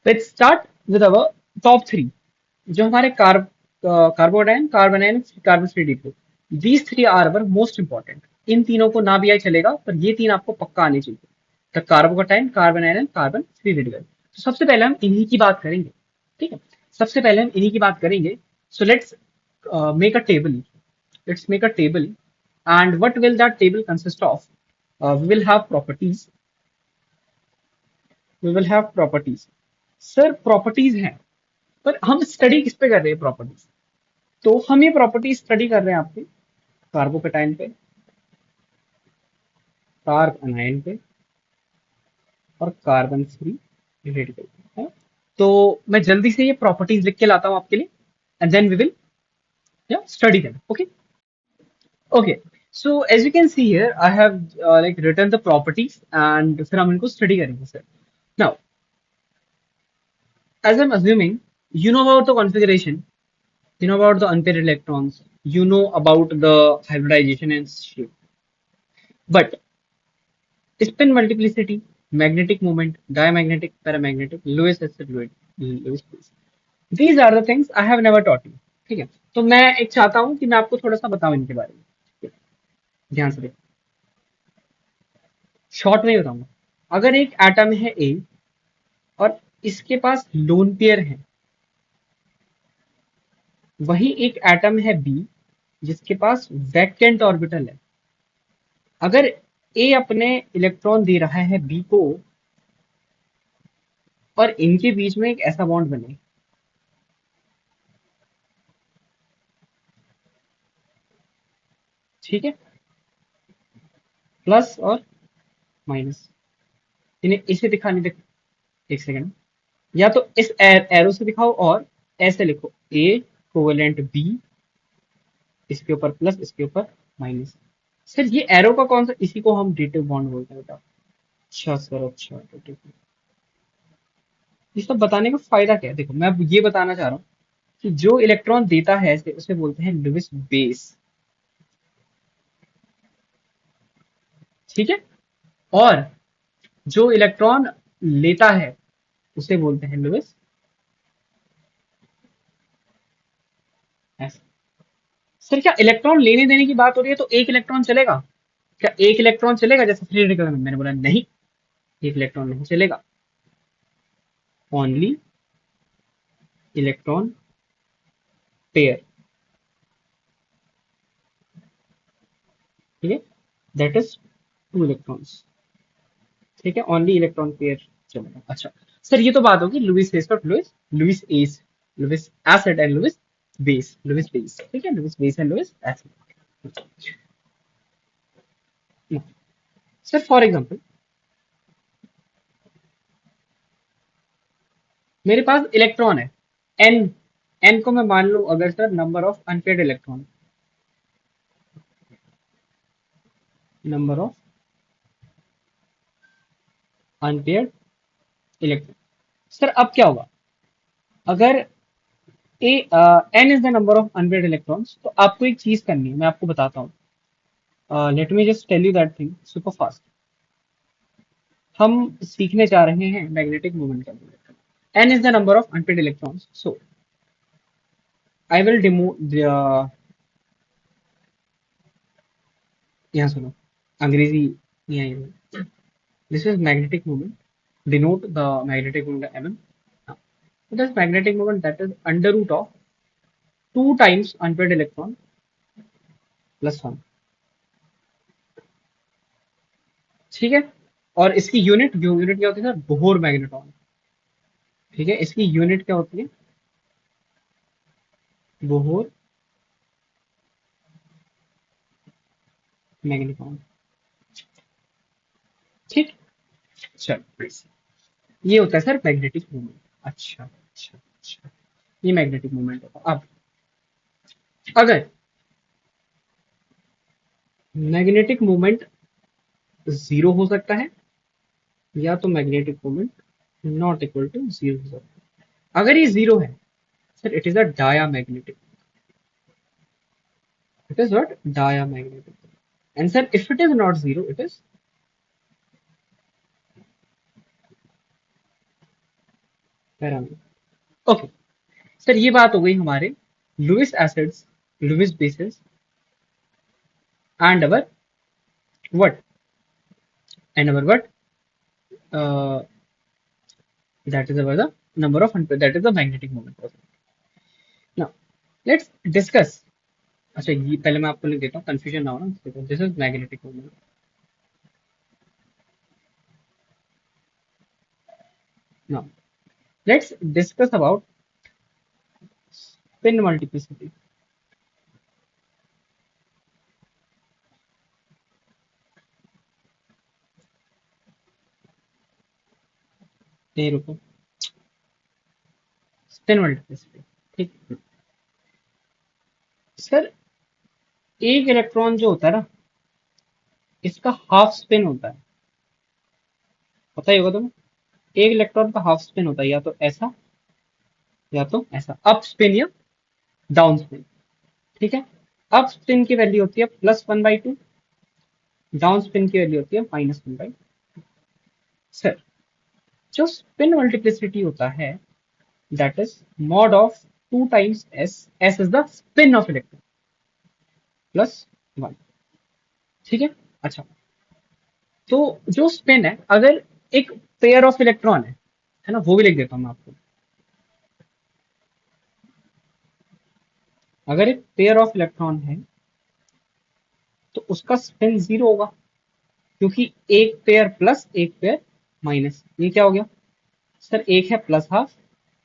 Let's start with our top three, जो हमारे कार्बोडाइन, कार्बन एन, कार्बन थ्री डिपो। These three are our most important. इन तीनों को ना भी आए चलेगा, पर ये तीन आपको पक्का आने चाहिए। द कार्बोटाइन, carbanion, carbon three radical. तो सबसे पहले हम इन्हीं की बात करेंगे। ठीक है, सबसे पहले हम इन्हीं की बात करेंगे। So let's make a table, let's make a table, and what will that table consist of? We will have properties, we will have properties. Sir properties हैं, पर हम स्टडी किस पे कर रहे हैं प्रॉपर्टीज? तो हम ये प्रॉपर्टीज स्टडी कर रहे हैं आपके कार्बोकेटाइन पे, कार्ब अनायन पे, और कार्बन फ्री रेडिकल पे है। तो मैं जल्दी से ये प्रॉपर्टीज लिख के लाता हूँ आपके लिए, and then we will study them. Okay okay, so as you can see here I have like written the properties, and फिर हम इनको स्टडी करेंगे sir. Now as I'm assuming, you know about the configuration, you know about the unpaired electrons, you know about the hybridization and shape. But spin multiplicity, magnetic moment, diamagnetic, paramagnetic, Lewis acid fluid, Lewis space. These are the things I have never taught you. ठीक है, तो मैं एक चाहता हूं कि मैं आपको थोड़ा सा बताऊं इनके बारे में। ध्यान से देखो, शॉर्ट में ही बताऊंगा। अगर एक एटम है ए और इसके पास लोन पेयर है, वही एक एटम है बी जिसके पास वैकेंट ऑर्बिटल है। अगर ए अपने इलेक्ट्रॉन दे रहा है बी को, और इनके बीच में एक ऐसा बॉन्ड बने, ठीक है, प्लस और माइनस, इन्हें इसे दिखाने दे। एक सेकंड, या तो इस एरो से दिखाओ और ऐसे लिखो ए कोवेलेंट बी, इसके ऊपर प्लस, इसके ऊपर माइनस। सर ये एरो का कौन सा, इसी को हम डेटिव बॉन्ड बोलते हैं बेटा। अच्छा सर, अच्छा तो ठीक है। ये सब बताने का फायदा क्या है? देखो मैं अब ये बताना चाह रहा हूँ कि जो इलेक्ट्रॉन देता है ऐसे, उसे बोलते हैं लुईस बेस। ठीक है, और जो इलेक्ट्रॉन लेता है उसे बोलते हैं लुईस एसिड। सर क्या इलेक्ट्रॉन लेने देने की बात हो रही है तो एक इलेक्ट्रॉन चलेगा? क्या एक इलेक्ट्रॉन चलेगा जैसे फ्री रेडिकल में? मैंने बोला नहीं, एक इलेक्ट्रॉन नहीं चलेगा। ओनली इलेक्ट्रॉन पेयर, ठीक है, दैट इज टू इलेक्ट्रॉन्स। ठीक है, ओनली इलेक्ट्रॉन पेयर चलेगा। अच्छा सर, ये तो बात होगी लुईस एस और लुईस लुईस एस, Lewis acid and Lewis base, Lewis base. ठीक है, Lewis base and Lewis acid. Sir for example, मेरे पास इलेक्ट्रॉन है एन, एन को मैं मान लूं अगर sir number of unpaired electron, number of unpaired electron. Sir अब क्या होगा, अगर a N is the number of unpaired electrons, तो आपको एक चीज करनी है, मैं आपको बताता हूँ। Let me just tell you that thing super fast. हम सीखने जा रहे हैं मैग्नेटिक मोमेंट का। N is the number of unpaired electrons, so I will demo, यहाँ सुनो, अंग्रेजी नहीं आई। This is magnetic moment, denote the magnetic moment M M. It is magnetic moment that is under root of 2 times unpaired electron plus 1। ठीक है, और इसकी unit, unit क्या होती है सर? Bohr magnetron. ठीक है, इसकी यूनिट क्या होती है? Bohr magnetron. ठीक, चल, ये होता है सर मैग्नेटिक मोमेंट। अच्छा अच्छा अच्छा, ये मैग्नेटिक मोमेंट होता है। अब अगर मैग्नेटिक मोमेंट जीरो हो सकता है, या तो magnetic moment not equal to zero हो सकता है। अगर ये जीरो है sir, it is a diamagnetic, it is what? Diamagnetic. And sir, if it is not zero, it is parameter. Okay sir, ये बात हो गई हमारे Lewis acids, Lewis bases and our what, and our what, that is our the number of that is the magnetic moment process. Now let's discuss. अच्छा ये पहले मैं आपको लिख देता हूँ, कंफ्यूजन ना हो ना, this is magnetic moment. Now let's discuss about spin multiplicity. ये रुको, स्पिन मल्टीप्लिसिटी, ठीक। सर एक इलेक्ट्रॉन जो होता है ना, इसका हाफ स्पिन होता है, पता ही होगा तुम्हें। एक इलेक्ट्रॉन का हाफ स्पिन होता है, या तो ऐसा या तो ऐसा, अप स्पिन या डाउन स्पिन, ठीक है। अप स्पिन की वैल्यू होती है +1/2, डाउन स्पिन की वैल्यू होती है -1/2। सर जो स्पिन मल्टीप्लिसिटी होता है that is mod of 2 times s, s is the spin off electron, +1, ठीक है। अच्छा, तो जो स्पिन है, अगर एक पेयर ऑफ इलेक्ट्रॉन है ना, वो भी लिख देता हूं मैं आपको। अगर एक पेयर ऑफ इलेक्ट्रॉन है तो उसका स्पिन 0 होगा, क्योंकि एक पेयर प्लस एक पेयर माइनस, ये क्या हो गया सर, एक है +12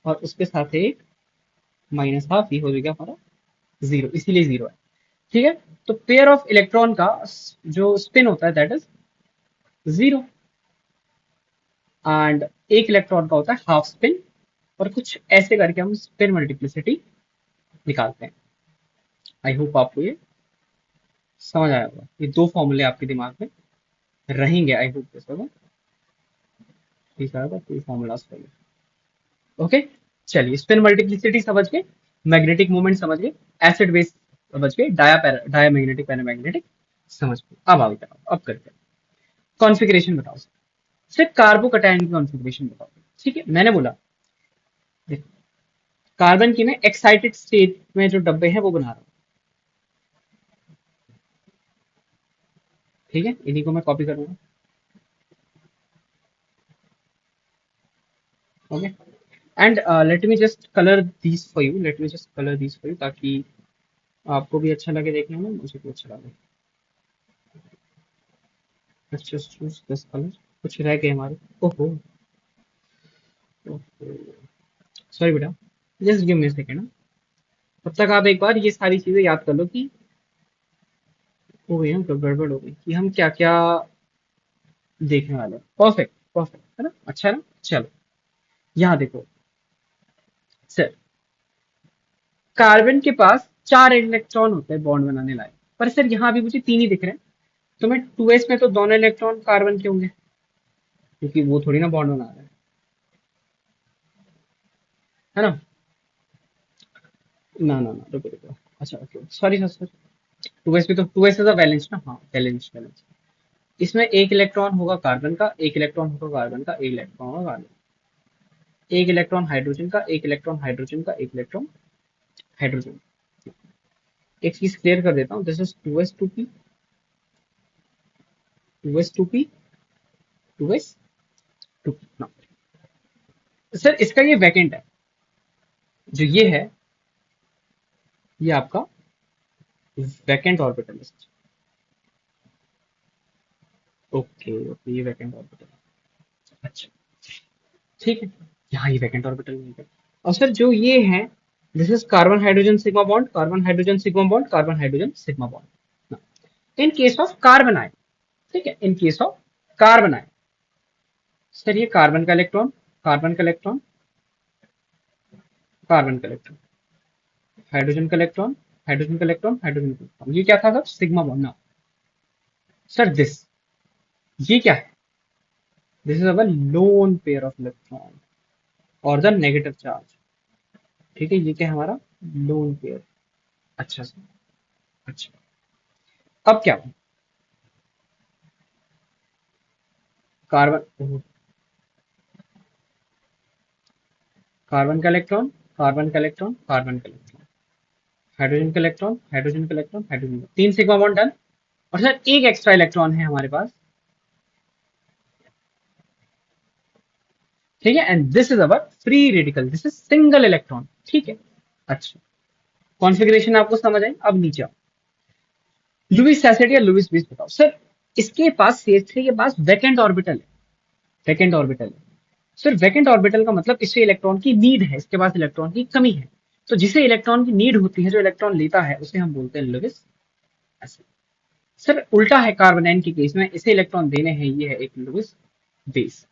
और उसके साथ है एक -12, ये हो गया हमारा 0, इसीलिए 0 है, ठीक है। तो पेयर ऑफ इलेक्ट्रॉन का जो स्पिन होता है दैट इज 0, एंड एक इलेक्ट्रॉन का होता है हाफ स्पिन, और कुछ ऐसे करके हम स्पिन मल्टीप्लिसिटी निकालते हैं। आई होप आपको ये समझ आया होगा, ये दो फॉर्मूले आपके दिमाग में रहेंगे। I hope this two formulas for you. Okay, चलिए स्पिन मल्टीप्लिसिटी समझ गए, मैग्नेटिक मूवमेंट समझ गए, एसिड बेस समझ गए, डाया मैग्नेटिक पैरामैग्नेटिक समझ गए। अब आगे अब करते हैं कॉन्फ़िगरेशन बताओ। सिर्फ कार्बोकैटायन की कॉन्फ़िगरेशन बताओ, ठीक है। मैंने बोला कार्बन की मैं एक्साइटेड स्टेट में जो डब्बे हैं वो बना रहा हूँ, ठीक है, इन्हीं को मैं कॉपी करूंगा। Okay, and let me just colour these for you, late me just colour these for you, ताकि आपको भी अच्छा लगे देखने में, मुझे भी अच्छा लगे। Let's just choose this colour, कुछ रह गए हमारे। ओहो, सॉरी बेटा, just give me a second. तब तक आप एक बार ये सारी चीजें याद कर लो कि हो गई ना, गड़बड़ हो गई कि हम क्या क्या देखने वाले हैं। परफेक्ट परफेक्ट है ना, अच्छा है ना। चलो यहाँ देखो सर, कार्बन के पास 4 इलेक्ट्रॉन होते हैं बॉन्ड बनाने लायक, पर सर यहाँ भी मुझे 3 ही दिख रहे हैं। तो मैं 2s में तो दोनों इलेक्ट्रॉन कार्बन के होंगे, क्योंकि वो थोड़ी ना बॉन्ड बना रहा है ना। ना ना ना, रुको रुको, अच्छा okay, sorry sir sir, 2s में तो 2s इज अ वैलेंस ना, हाँ वैलेंस वैलेंस। इसमें एक इलेक्ट्रॉन होगा कार्बन का, एक इलेक्ट्रॉन होगा कार्बन का, एक इलेक्ट्रॉन होगा कार्बन, एक इलेक्ट्रॉन हाइड्रोजन का, एक इलेक्ट्रॉन हाइड्रोजन का, एक इलेक्ट्रॉन हाइड्रोजन। एक चीज क्लियर कर देता हूँ, this is 2s 2p, 2s 2p, 2s 2p ना। सर इसका ये वैकेंट है, जो ये है, ये आपका वैकेंट ऑर्बिटल है। ओके ओके, ये वैकेंट ऑर्बिटल है, अच्छा ठीक है। यहाँ ये वैकेंट ऑर्बिटल नहीं है। और सर जो ये है, this is carbon hydrogen sigma bond, carbon hydrogen sigma bond, carbon hydrogen sigma bond. In case of carbon ion, ठीक है, in case of carbon ion, sir ये कार्बन का इलेक्ट्रॉन, कार्बन का इलेक्ट्रॉन, कार्बन का electron, hydrogen का electron, hydrogen का electron, hydrogen का electron, ये क्या था सर, सिग्मा बॉन्ड ना। सर दिस, ये क्या है, this is our lone pair of electron और द नेगेटिव चार्ज, ठीक है, ये क्या है हमारा लोन पेयर। अच्छा सर, अच्छा, अब क्या हुआ? कार्बन, कार्बन का इलेक्ट्रॉन, कार्बन का इलेक्ट्रॉन, कार्बन का इलेक्ट्रॉन, हाइड्रोजन का इलेक्ट्रॉन, हाइड्रोजन का electron, hydrogen, 3 sigma bond done. और सर एक एक्स्ट्रा इलेक्ट्रॉन है हमारे पास, ठीक है, and this is our free radical, this is single electron, ठीक है। अच्छा, कॉन्फ़िगरेशन आपको समझ आई, अब नीचे आओ। लुईस एसिड या लुईस बेस बताओ सर। इसके पास CH3 के पास वैकेंट ऑर्बिटल है, वैकेंट ऑर्बिटल है सर। वैकेंट ऑर्बिटल का मतलब इससे इलेक्ट्रॉन की नीड है, इसके पास इलेक्ट्रॉन की कमी है। तो जिसे इलेक्ट्रॉन की नीड होती है, जो इलेक्ट्रॉन लेता है, उसे हम बोलते हैं लुईस एसिड। सर उल्टा है कार्बोनाइन के केस में, इसे इलेक्ट्रॉन देने हैं, ये है एक Lewis base.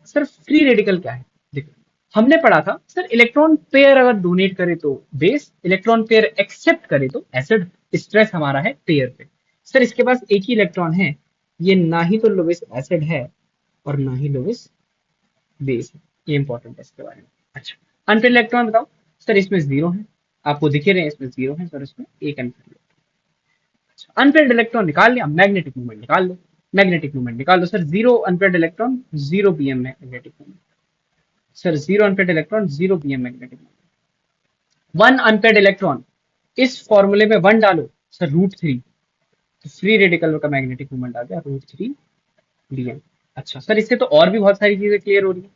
Sir free radical क्या है, देखो हमने पढ़ा था सर, इलेक्ट्रॉन पेयर अगर डोनेट करे तो बेस, इलेक्ट्रॉन पेयर एक्सेप्ट करे तो एसिड। स्ट्रेस हमारा है पेयर पे। सर इसके पास एक ही इलेक्ट्रॉन है, ये ना ही तो लुईस एसिड है और ना ही लुईस बेस है, ये इंपॉर्टेंट है इसके बारे में। अच्छा, अनपेड इलेक्ट्रॉन बताओ सर। इसमें जीरो है, आपको दिखे रहे हैं, इसमें जीरो है सर, इसमें एक अनपेड। अनपेड इलेक्ट्रॉन निकाल लिया, मैग्नेटिक मूवमेंट निकाल लो, मैग्नेटिक मूवमेंट निकाल दो sir. Zero unpaired electron, zero PM magnetic movement. Sir zero unpaired electron, zero PM magnetic movement. One unpaired electron, इस फॉर्मूले में वन डालो सर, √3, तो फ्री रेडिकल का मैग्नेटिक मूवमेंट आ गया √3 डीएम। अच्छा सर, इससे तो और भी बहुत सारी चीजें क्लियर हो रही है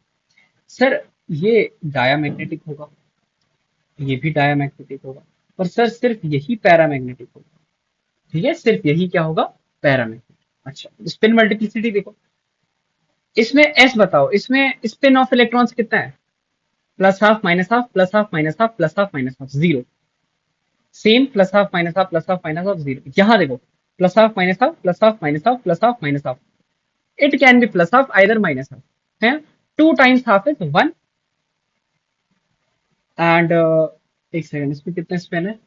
सर। ये डायामैग्नेटिक होगा, ये भी डायामैग्नेटिक होगा, और सर सिर्फ यही पैरामैग्नेटिक होगा, ठीक है, सिर्फ यही क्या होगा, पैरामैग्नेटिक। अच्छा, स्पिन मल्टीप्लिसिटी देखो, इसमें एस बताओ, इसमें स्पिन ऑफ इलेक्ट्रॉन्स कितना है, plus half, minus half, plus half, minus half, plus half, minus half, zero. Same plus half, minus half, plus half, minus half, zero. यहाँ देखो, plus half, minus half, plus half, minus half, plus half, minus half. It can be plus half, either minus half है। Two times half is one, and एक second, इसमें कितने spin है,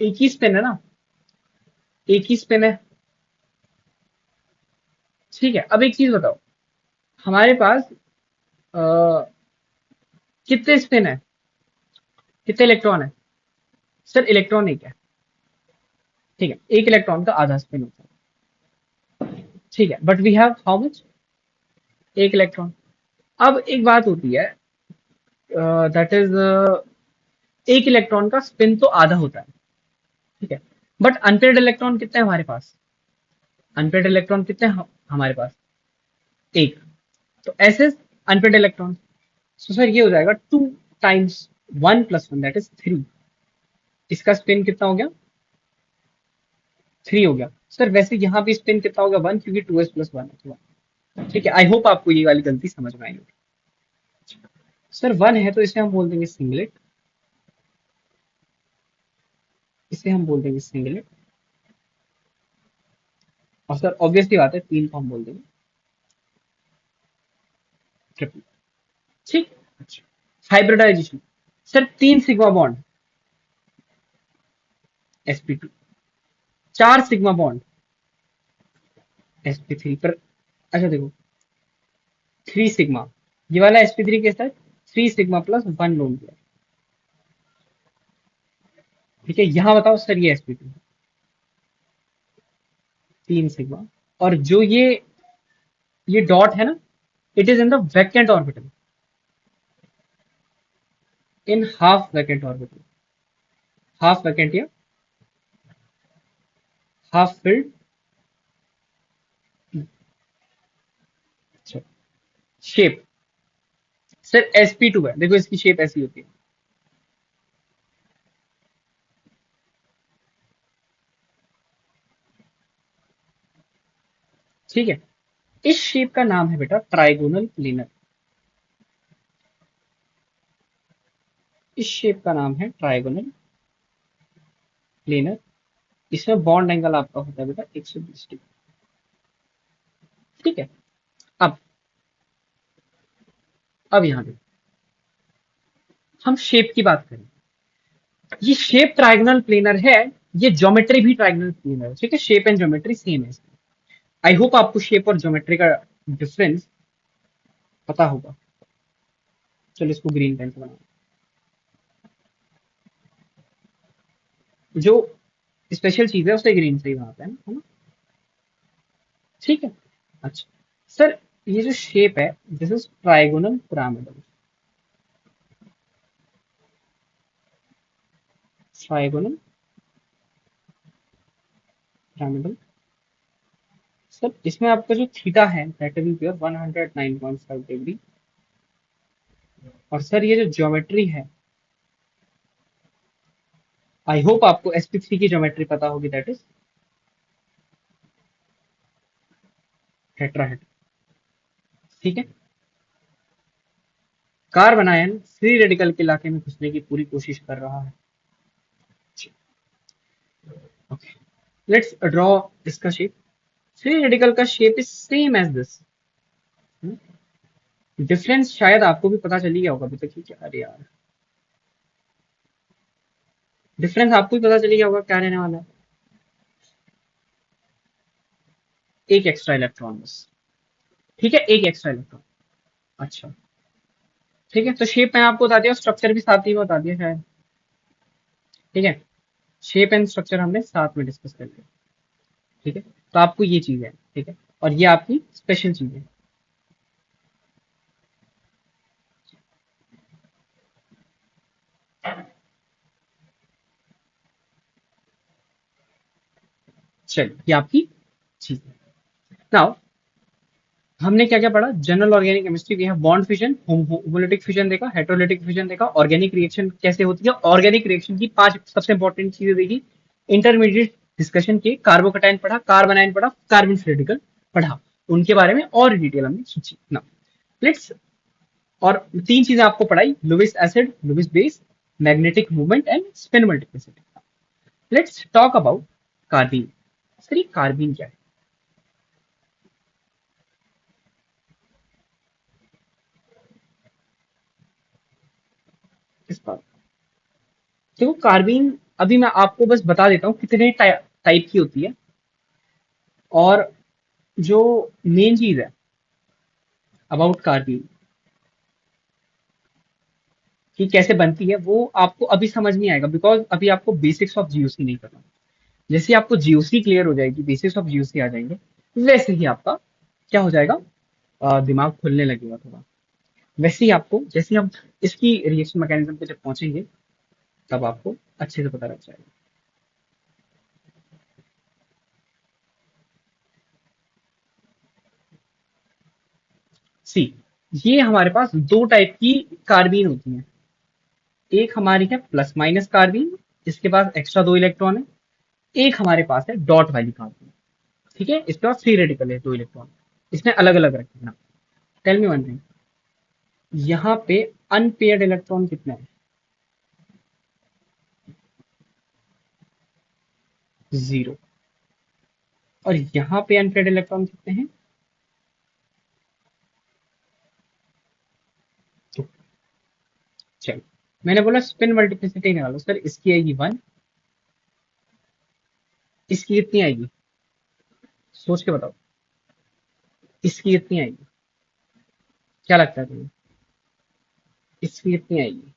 एक ही spin है ना, एक ही स्पिन है, ठीक है। अब एक चीज बताओ, हमारे पास अ, कितने स्पिन है, कितने इलेक्ट्रॉन है सर, इलेक्ट्रॉन एक है, ठीक है, एक इलेक्ट्रॉन का आधा स्पिन होता है, ठीक है, but we have how much, एक इलेक्ट्रॉन। अब एक बात होती है, दैट इज एक इलेक्ट्रॉन का स्पिन तो आधा होता है, ठीक है, बट अनपेयर्ड इलेक्ट्रॉन कितने हैं हमारे पास, अनपेयर्ड इलेक्ट्रॉन कितने हैं हमारे पास, एक। तो ऐसे अनपेयर्ड इलेक्ट्रॉन, सो सर ये हो जाएगा 2 टाइम्स 1 + 1 दैट इज 3। इसका स्पिन कितना हो गया, 3 हो गया सर। वैसे यहाँ भी स्पिन कितना होगा, 1, क्योंकि 2s + 1 है, ठीक है। आई होप आपको ये वाली गलती समझ में आई होगी। सर 1 है तो इसे हम बोल देंगे सिंगलेट, इसे हम बोल देंगे सिंगलेट, और सर ऑब्वियसली बात है 3 को हम बोल देंगे ट्रिपल, ठीक। अच्छा, hybridization sir, 3 sigma bond sp2, 4 sigma bond sp3 पर। अच्छा देखो, 3 सिग्मा, ये वाला sp3 के साथ 3 सिग्मा प्लस 1 लोन किया, ठीक है। यहाँ बताओ सर, ये sp2 3 सिग्मा, और जो ये डॉट है ना, it is in the vacant orbital, in half vacant orbital, half vacant या हाफ फिल्ड। अच्छा, शेप सर sp2 है, देखो इसकी शेप ऐसी होती है, ठीक है। इस शेप का नाम है बेटा ट्राइगोनल प्लेनर, इस शेप का नाम है ट्राइगोनल प्लेनर। इसमें बॉन्ड एंगल आपका होता है बेटा 120 डिग्री, ठीक है। अब यहाँ देखो, हम शेप की बात करें, ये शेप ट्राइगोनल प्लेनर है, ये ज्योमेट्री भी ट्राइगोनल प्लेनर है, ठीक है, शेप एंड ज्योमेट्री सेम है। आई होप आपको शेप और ज्योमेट्री का डिफरेंस पता होगा। चलो इसको ग्रीन पेन से बनाओ, जो स्पेशल चीज है उसे ग्रीन से ही बनाते हैं ना, है ना, ठीक है। अच्छा सर, ये जो शेप है, this is trigonal pyramidal, trigonal pyramidal. Sir इसमें आपका जो थीटा है दैट विल बी 109.5 डिग्री। और सर ये जो ज्योमेट्री है, आई होप आपको sp3 की ज्योमेट्री पता होगी, दैट इज टेट्राहेड्रन। ठीक है। कार्बन आयन फ्री रेडिकल के इलाके में घुसने की पूरी कोशिश कर रहा है। ओके, लेट्स ड्रॉ इसका शेप। फ्री रेडिकल का shape is same as this. Difference शायद आपको भी पता चली गया होगा अभी तक। क्या, अरे यार, डिफरेंस आपको भी पता चली गया होगा क्या रहने वाला है। एक एक्स्ट्रा इलेक्ट्रॉन बस। ठीक है, एक एक्स्ट्रा इलेक्ट्रॉन। अच्छा, ठीक है, तो शेप मैंने आपको बता दिया, स्ट्रक्चर भी साथ ही में बता दिया शायद। ठीक है, शेप एंड स्ट्रक्चर हमने साथ में डिस्कस कर लिया। ठीक है, तो आपको ये चीज है। ठीक है, और ये आपकी स्पेशल चीज है। चलिए, ये आपकी चीज है। नाउ हमने क्या क्या पढ़ा? General organic chemistry. We have bond fission, homolytic fission देखा, हेटेरोलिटिक फिजन देखा, ऑर्गेनिक रिएक्शन कैसे होती है, ऑर्गेनिक रिएक्शन की 5 सबसे इंपॉर्टेंट चीजें देखी। इंटरमीडिएट डिस्कशन के कार्बोकटाइन पढ़ा, कार्बोनाइन पढ़ा, कार्बन रेडिकल पढ़ा, उनके बारे में और डिटेल हमने सोची ना। लेट्स, और 3 चीजें आपको पढ़ाई, Lewis acid, Lewis base, magnetic movement and spin multiplicity. Let's talk about carbene. Sir ये कार्बीन क्या है? किस बात? देखो कार्बीन, अभी मैं आपको बस बता देता हूँ कितने टाइप की होती है। और जो मेन चीज है अबाउट कार्बीन कि कैसे बनती है, वो आपको अभी समझ नहीं आएगा, बिकॉज अभी आपको बेसिक्स ऑफ जीओसी नहीं करना। जैसे ही आपको जीओसी क्लियर हो जाएगी, बेसिक्स ऑफ जीओसी आ जाएंगे, वैसे ही आपका क्या हो जाएगा, दिमाग खुलने लगेगा थोड़ा। वैसे ही आपको, जैसे ही हम इसकी रिएक्शन मैकेनिज्म पे जब पहुंचेंगे, तब आपको अच्छे से पता लग जाएगा। सी, ये हमारे पास 2 टाइप की कार्बीन होती है। एक हमारी है प्लस माइनस कार्बीन, इसके पास एक्स्ट्रा 2 इलेक्ट्रॉन है। एक हमारे पास है डॉट वाली कार्बीन। ठीक है, इसके पास फ्री रेडिकल है 2 इलेक्ट्रॉन। इसने अलग अलग रखे हैं ना। टेल मी वन थिंग, यहाँ पे अनपेयर्ड इलेक्ट्रॉन कितने हैं? 0। और यहाँ पे अनपेयर्ड इलेक्ट्रॉन कितने हैं? 2। चलो, मैंने बोला स्पिन मल्टीप्लिसिटी निकालो। सर इसकी आएगी 1, इसकी कितनी आएगी? सोच के बताओ, इसकी कितनी आएगी? क्या लगता है तुम्हें? इसकी कितनी आएगी?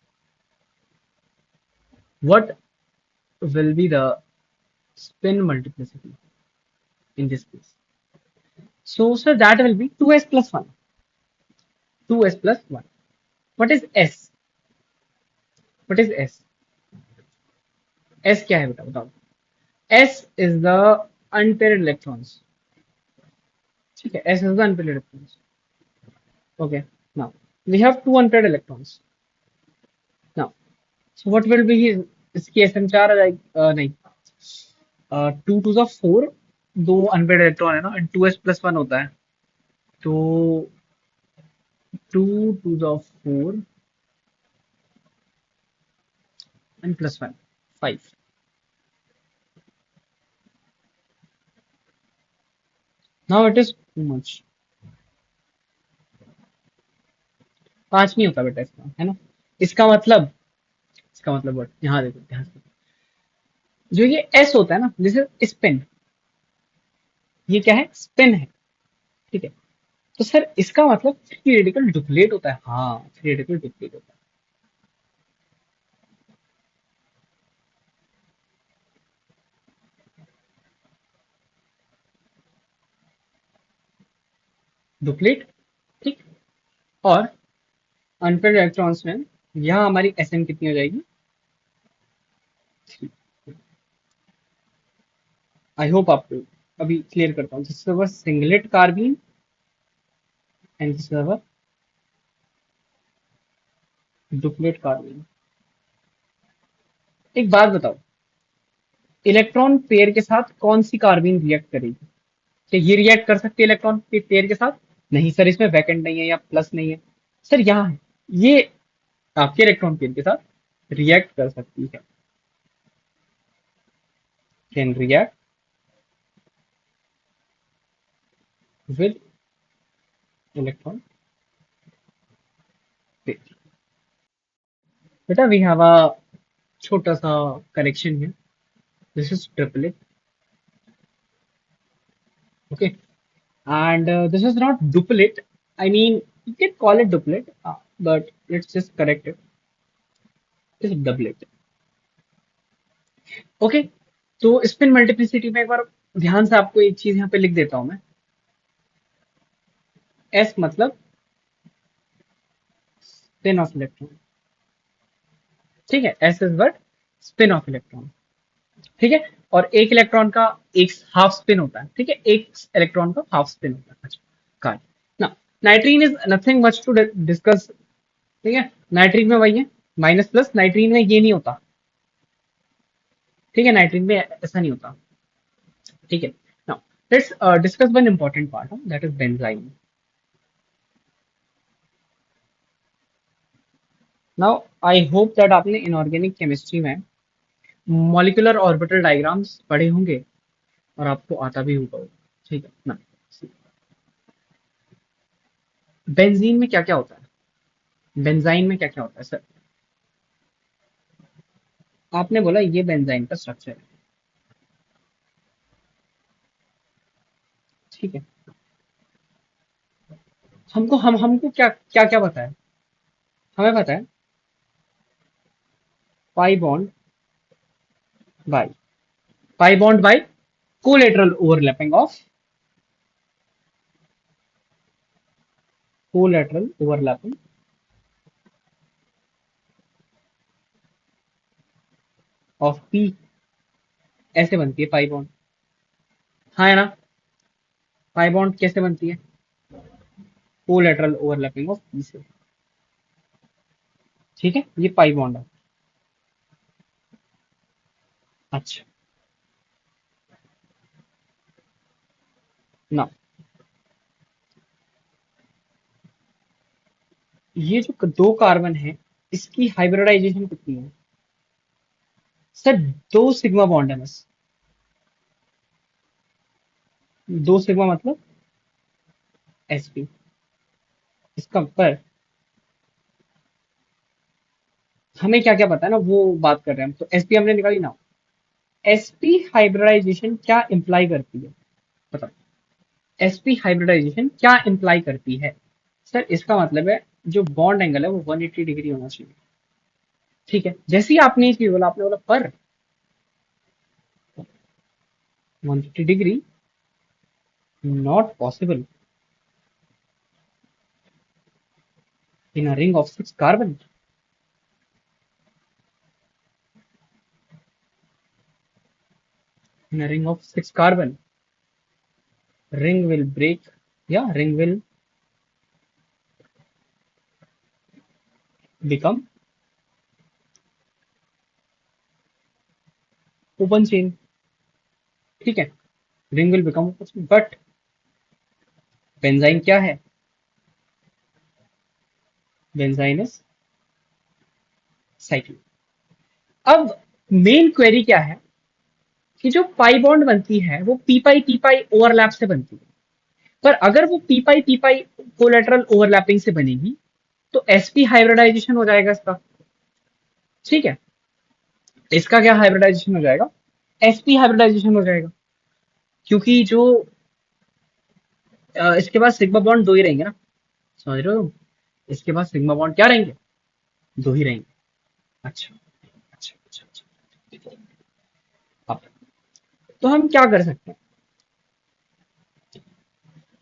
What will be the spin multiplicity in this case? So, sir, that will be 2s plus 1. 2s plus 1. What is s? What is s? s क्या है बेटा, बताओ? s is the unpaired electrons. ठीक है, s is the unpaired electrons. Okay. Now we have 2 unpaired electrons. Now, so what will be his? इसकी sm 4 आ जाएगी, नहीं, 2 2 4, 2 unpaired electron है ना, एंड 2s plus 1 होता है, तो 2 2 4 and plus 1, 5. Now it is too much. 5 नहीं होता बेटा इसका, है ना? इसका मतलब, what? यहाँ देखो ध्यान से। जो ये एस होता है ना, दिस इज स्पिन। ये क्या है? स्पिन है। ठीक है, तो सर इसका मतलब फ्री रेडिकल डुप्लीट होता है। हाँ, फ्री रेडिकल डुप्लीट होता है। डुप्लीट। ठीक। और अनपेड इलेक्ट्रॉन्स में यहाँ हमारी एस एम कितनी हो जाएगी? आई होप आपको अभी क्लियर करता हूँ। This is singlet carbene and this is duplet carbene. एक बात बताओ, इलेक्ट्रॉन पेयर के साथ कौन सी कार्बीन रिएक्ट करेगी? क्या ये रिएक्ट कर सकती है इलेक्ट्रॉन के पेयर के साथ? नहीं सर, इसमें वैकेंट नहीं है या प्लस नहीं है। सर यहाँ है, ये आपके इलेक्ट्रॉन पेयर के साथ रिएक्ट कर सकती है। Can react with electron pair. बेटा वी हैव अ छोटा सा करेक्शन है, this is triplet, okay, and this is not duplet. I mean, you can call it duplet, but let's just correct it. It's doublet. Okay, तो spin multiplicity में एक बार ध्यान से आपको एक चीज यहाँ पे लिख देता हूं मैं। एस मतलब स्पिन ऑफ इलेक्ट्रॉन, ठीक है, S is what, spin off electron, ठीक है। और एक इलेक्ट्रॉन का एक हाफ स्पिन होता है, ठीक है, एक इलेक्ट्रॉन का हाफ स्पिन होता है। अच्छा, का ना, nitrene is nothing much to discuss, ठीक है। नाइट्रीन में वही है, माइनस प्लस, नाइट्रीन में ये नहीं होता, ठीक है, नाइट्रीन में ऐसा नहीं होता, ठीक है। Now let's discuss one important part, that is benzene. Now I hope that आपने इनऑर्गेनिक केमिस्ट्री में मॉलिक्यूलर ऑर्बिटल डायग्राम्स पढ़े होंगे और आपको आता भी होगा, ठीक है ना। बेंजीन में क्या क्या होता है, बेंजाइन में क्या क्या होता है सर? आपने बोला ये बेंजाइन का स्ट्रक्चर है, ठीक है। हमको क्या क्या क्या पता है? हमें पता है pi bond by, pi bond by collateral overlapping of, collateral overlapping of P, ऐसे बनती है पाई बॉन्ड, हाँ है ना। पाई बॉन्ड कैसे बनती है? कोलेटरल ओवरलैपिंग ऑफ पी से, ठीक है, ये पाई बॉन्ड है। अच्छा, ना ये जो दो कार्बन है, इसकी हाइब्रिडाइजेशन कितनी है सर? दो सिग्मा बॉन्ड है बस, दो सिग्मा मतलब sp, इसका पर हमें क्या क्या पता है ना, वो बात कर रहे हैं हम। तो sp हमने निकाली ना, sp हाइब्रिडाइजेशन क्या इंप्लाई करती है बताओ? sp हाइब्रिडाइजेशन क्या इंप्लाई करती है सर? इसका मतलब है जो बॉन्ड एंगल है वो 180 डिग्री होना चाहिए, ठीक है। जैसे ही आपने ये बोला, आपने बोला पर 180 degree not possible in a ring of 6 carbon, in a ring of 6 carbon, ring will break, yeah, ring will become open chain, ठीक है, ring will become open chain, but benzene क्या है? Benzene is cyclic. अब main query क्या है कि जो pi bond बनती है वो पी पाई ओवरलैप से बनती है, पर अगर वो पी पाई कोलेटरल ओवरलैपिंग से बनेगी तो sp हाइब्रिडाइजेशन हो जाएगा इसका, ठीक है। इसका क्या हाइब्रिडाइजेशन हो जाएगा? sp हाइब्रिडाइजेशन हो जाएगा, क्योंकि जो इसके बाद सिग्मा बॉन्ड दो ही रहेंगे ना, समझ रहे हो तुम? इसके बाद सिग्मा बॉन्ड क्या रहेंगे? दो ही रहेंगे। अच्छा अच्छा अच्छा अच्छा, अब तो हम क्या कर सकते हैं?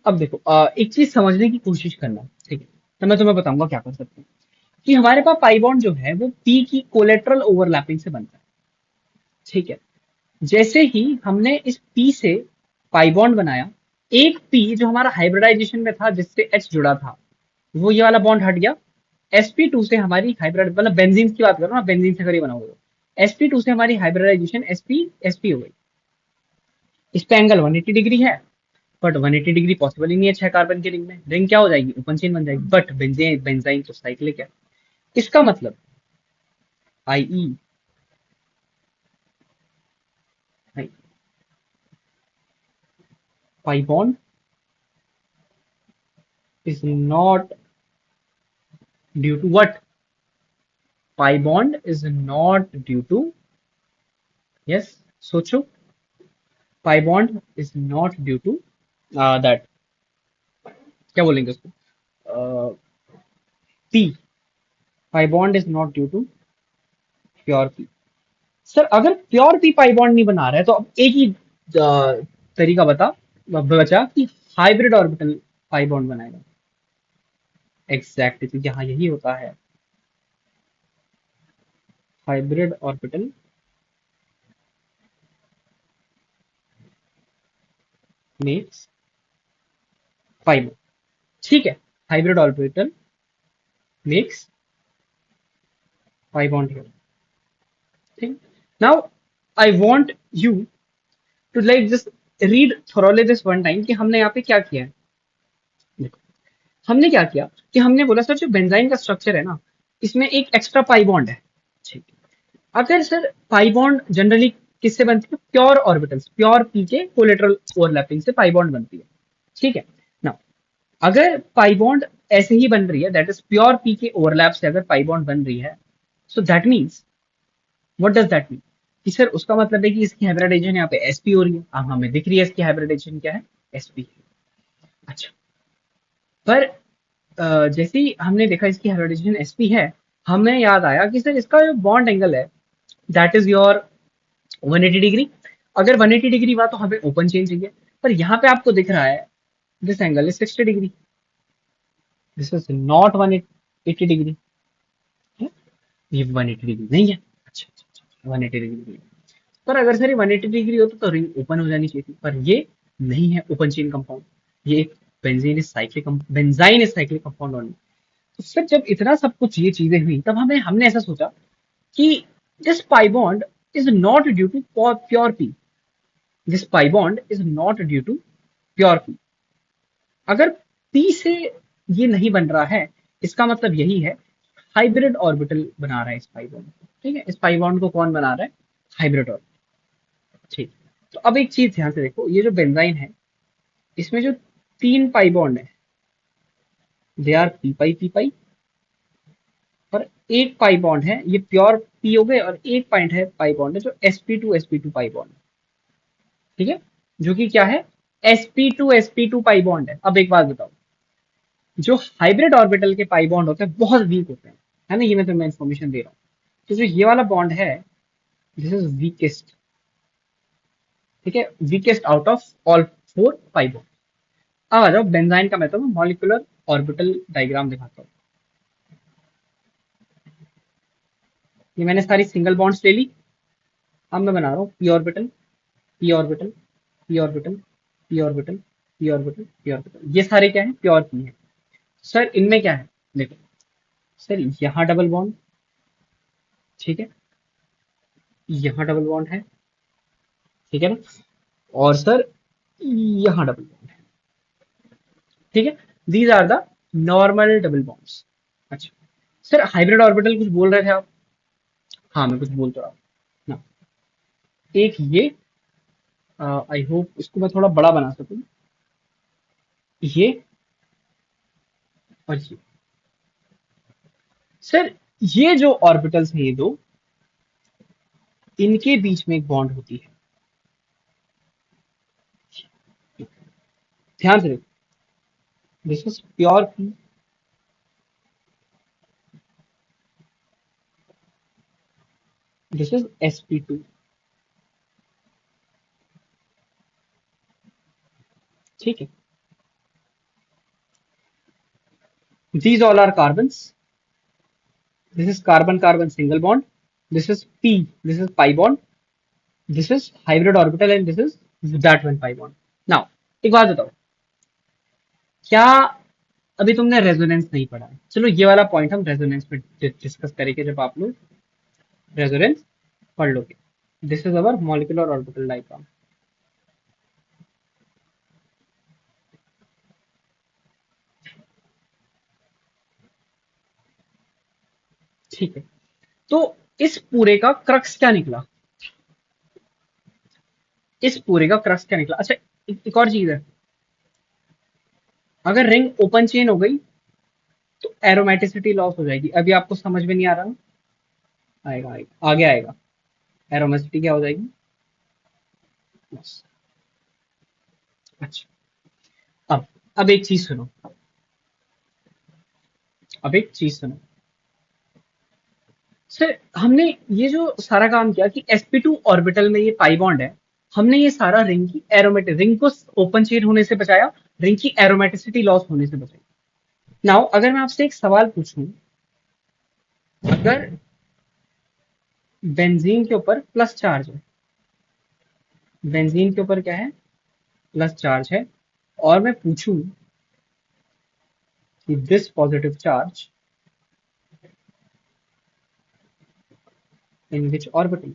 अब देखो, एक चीज समझने की कोशिश करना, ठीक है, तो मैं तुम्हें बताऊंगा क्या कर सकते हैं। कि हमारे पास पाई बॉन्ड जो है वो पी की कोलेटरल ओवरलैपिंग से बनता है, ठीक है, जैसे ही हमने इस पी से पाई बॉन्ड बनाया, एक पी जो हमारा हाइब्रिडाइजेशन में था जिससे एच जुड़ा था, वो ये वाला बॉन्ड हट गया। sp2 से हमारी हाइब्रिड, मतलब बेंजीन की बात करो ना, बेंजीन से अगर ये बना होगा तो sp2 से हमारी हाइब्रिडाइजेशन sp हो गई। इस पे एंगल 180 डिग्री है, बट 180 डिग्री पॉसिबल ही नहीं है 6 कार्बन की रिंग में। रिंग क्या हो जाएगी, ओपन चेन बन जाएगी, बट बेंजीन बेंजाइन तो साइक्लिक है। इसका मतलब आई pi bond is not due to what? Pi bond is not due to, yes, सोचो, pi bond is not due to that, क्या बोलेंगे उसको, p, pi bond is not due to pure p। Sir अगर pure p pi bond नहीं बना रहा है तो अब एक ही तरीका बचा कि हाइब्रिड ऑर्बिटल पाई बॉन्ड बनाएगा। एग्जैक्टली, तो यहाँ यही होता है, hybrid orbital makes pi bond. ठीक है, hybrid orbital makes pi bond here. ठीक, now I want you to like just read thoroughly this one time कि हमने यहाँ पे क्या किया है। देखो, हमने क्या किया कि हमने बोला सर जो बेंजाइन का स्ट्रक्चर है ना, इसमें एक एक्स्ट्रा पाई बॉन्ड है। ठीक, अगर सर पाई बॉन्ड जनरली किससे बनती है, प्योर ऑर्बिटल्स, प्योर पी के कोलेटरल ओवरलैपिंग से पाई बॉन्ड बनती है। ठीक है ना, अगर पाई बॉन्ड ऐसे ही बन रही है, दैट इज प्योर पी के ओवरलैप से अगर पाई बॉन्ड बन रही है, so that means, what does that mean कि सर उसका मतलब है कि इसकी हाइब्रिडाइजेशन यहाँ पे sp हो रही है। अब हमें दिख रही है इसकी हाइब्रिडाइजेशन क्या है, sp। अच्छा, पर जैसे ही हमने देखा इसकी हाइब्रिडाइजेशन sp है, हमें याद आया कि सर इसका जो बॉन्ड एंगल है दैट इज योर 180 डिग्री। अगर 180 डिग्री हुआ तो हमें ओपन चेन चाहिए, पर यहाँ पे आपको दिख रहा है this angle is 60 degree, this is not 180 degree, ये 180 डिग्री नहीं है। अच्छा, 180 डिग्री नहीं है। पर अगर सर ये 180 डिग्री होता तो रिंग ओपन हो जानी चाहिए थी, पर ये नहीं है ओपन चेन कंपाउंड, ये एक benzene is cyclic compound only. तो सर जब इतना सब कुछ ये चीजें हुई, तब हमें हमने ऐसा सोचा कि this pi bond is not due to pure p, this pi bond is not due to pure p. अगर पी से ये नहीं बन रहा है, इसका मतलब यही है हाइब्रिड ऑर्बिटल बना रहा है इस पाई बॉन्ड को। ठीक है, इस पाई बॉन्ड को कौन बना रहा है, हाइब्रिड ऑर्बिटल। ठीक, तो अब एक चीज ध्यान से देखो, ये जो बेंजाइन है इसमें जो 3 पाई बॉन्ड है, दे आर पी पाई, और एक पाई बॉन्ड है, ये प्योर पी हो गए, और एक पॉइंट है पाई बॉन्ड है जो sp2 पाई बॉन्ड है। ठीक है, जो कि क्या है, sp2 पाई बॉन्ड है। अब एक बात बताओ, जो हाइब्रिड ऑर्बिटल के पाई बॉन्ड होते हैं बहुत वीक होते हैं, है ना, ये मैं तुम्हें इन्फॉर्मेशन दे रहा हूँ। तो जो ये वाला बॉन्ड है, दिस इज वीकेस्ट। ठीक है, weakest out of all 4 pi bond. अब आ जाओ बेंजाइन का, मैं तो मॉलिक्यूलर ऑर्बिटल डायग्राम दिखाता हूँ। ये मैंने सारी सिंगल बॉन्ड्स ले ली, अब मैं बना रहा हूँ P orbital, P orbital, P orbital, P orbital, P orbital, P orbital. ये सारे क्या है, प्योर पी है। सर इनमें क्या है, देखो सर यहाँ डबल बॉन्ड, ठीक है, यहाँ डबल बॉन्ड है, ठीक है ना, और सर यहाँ डबल बॉन्ड है। ठीक है, these are the normal double bonds. अच्छा, सर हाइब्रिड ऑर्बिटल कुछ बोल रहे थे आप। हाँ मैं कुछ बोल तो रहा हूँ ना, एक ये, आई होप इसको मैं थोड़ा बड़ा बना सकूं, ये और ये। सर ये जो ऑर्बिटल्स हैं ये दो, इनके बीच में एक बॉन्ड होती है। ध्यान से देखो, this is pure p, this is sp2। ठीक है, these all are carbons, this is carbon carbon single bond, this is p, this is pi bond, this is hybrid orbital and this is that one pi bond. Now एक बात बताओ, क्या अभी तुमने resonance नहीं पढ़ा है? चलो ये वाला पॉइंट हम रेजोनेंस में डिस्कस करेंगे जब आप लोग रेजोनेंस पढ़ लोगे। This is our molecular orbital diagram. ठीक है, तो इस पूरे का क्रक्स क्या निकला? इस पूरे का क्रक्स क्या निकला? अच्छा, एक और चीज है, अगर रिंग ओपन चेन हो गई तो एरोमेटिसिटी लॉस हो जाएगी। अभी आपको समझ में नहीं आ रहा ना? आएगा आएगा, आगे आएगा। एरोमेटिसिटी क्या हो जाएगी? लॉस। अच्छा, अब एक चीज सुनो, अब एक चीज सुनो सर, हमने ये जो सारा काम किया कि sp2 ऑर्बिटल में ये पाई बॉन्ड है, हमने ये सारा रिंग की एरोमेटिक, रिंग को ओपन चेन होने से बचाया, रिंग की एरोमेटिसिटी लॉस होने से बचाई। नाउ अगर मैं आपसे एक सवाल पूछूं, अगर बेंजीन के ऊपर प्लस चार्ज है, बेंजीन के ऊपर क्या है? प्लस चार्ज है, और मैं पूछूं कि this positive charge in which orbital,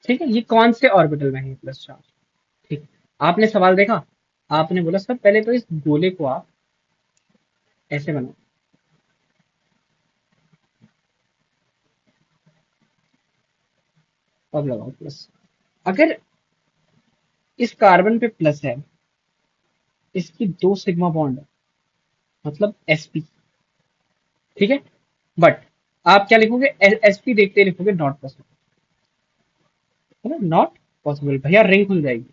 ठीक है, ये कौन से ऑर्बिटल में है प्लस चार्ज? ठीक, आपने सवाल देखा, आपने बोला सर पहले तो इस गोले को आप ऐसे बनाओ, अब लगाओ प्लस। अगर इस कार्बन पे प्लस है, इसकी दो सिग्मा बॉन्ड है, मतलब sp, ठीक है, बट आप क्या लिखोगे? sp देखते लिखोगे नॉट पॉसिबल, है ना? नॉट पॉसिबल भैया, रिंग खुल जाएगी।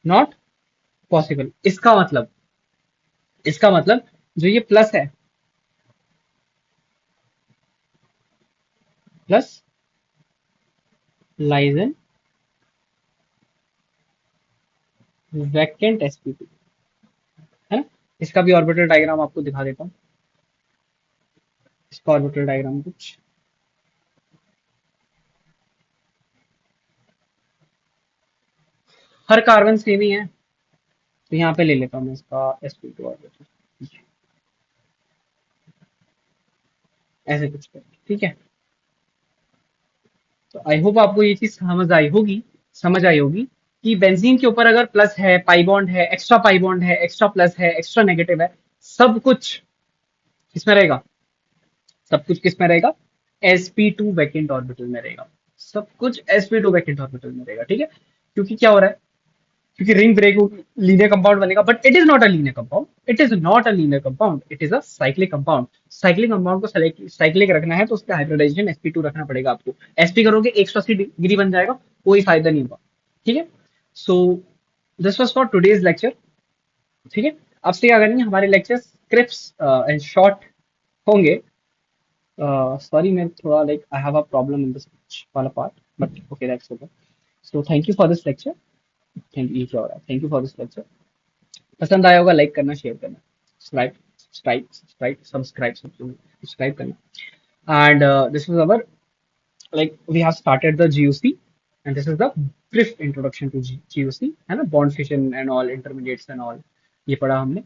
नॉट पॉसिबल, इसका मतलब जो ये प्लस है, plus lies in vacant sp2, है ना? इसका भी ऑर्बिटल डायग्राम आपको दिखा देता हूँ, इसका ऑर्बिटल डायग्राम कुछ हर कार्बन सेम ही है, तो यहाँ पे ले लेता हूँ मैं इसका sp2 ऑर्बिटल, ऐसे कुछ कर, ठीक है। तो आई होप आपको ये चीज समझ आई होगी कि बेंजीन के ऊपर अगर प्लस है, पाई बॉन्ड है, एक्स्ट्रा पाई बॉन्ड है, एक्स्ट्रा प्लस है, एक्स्ट्रा नेगेटिव है, सब कुछ किसमें रहेगा? सब कुछ किस में रहेगा? sp2 वैकेंट ऑर्बिटल में रहेगा। सब कुछ sp2 वैकेंट ऑर्बिटल में रहेगा, ठीक है। क्योंकि क्या हो रहा है? क्योंकि रिंग ब्रेक होगी, लीनियर कंपाउंड बनेगा, but it is not a linear compound, it is not a linear compound, it is a cyclic compound. Cyclic compound को साइक्लिक रखना है तो उसका हाइब्रिडाइजेशन sp2 रखना पड़ेगा आपको। sp करोगे 180 डिग्री बन जाएगा, कोई फायदा नहीं होगा, ठीक है। So this was for today's lecture, ठीक है। आपसे क्या करेंगे, हमारे लेक्चर स्क्रिप्ट एंड शॉर्ट होंगे। सॉरी, मैं थोड़ा like I have a problem in this वाला part, but okay that's okay. So thank you for this lecture, thank you क्या हो रहा है, thank you for this lecture. पसंद आया होगा लाइक करना, शेयर करना, सब्सक्राइब करना। And this is our, like we have started the GOC, and this is the brief introduction to GOC, है ना? Bond fission and all, intermediates and all, ये पढ़ा हमने,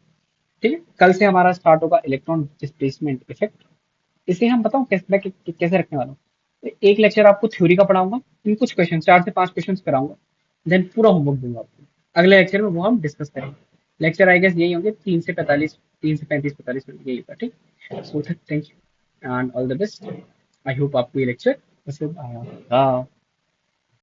ठीक है। कल से हमारा स्टार्ट होगा इलेक्ट्रॉन डिस्प्लेसमेंट इफेक्ट। इसे हम बताऊं कैसे, मैं कैसे रखने वाला हूँ? तो एक लेक्चर आपको थ्योरी का पढ़ाऊंगा, फिर कुछ क्वेश्चन, 4 से 5 क्वेश्चन कराऊंगा, देन पूरा होमवर्क दूंगा आपको। अगले लेक्चर में वो हम डिस्कस करेंगे। लेक्चर आई गेस यही होंगे, 3 से 35 यही होगा, ठीक। सो thank you and all the best. I hope आपको ये लेक्चर पसंद आया होगा।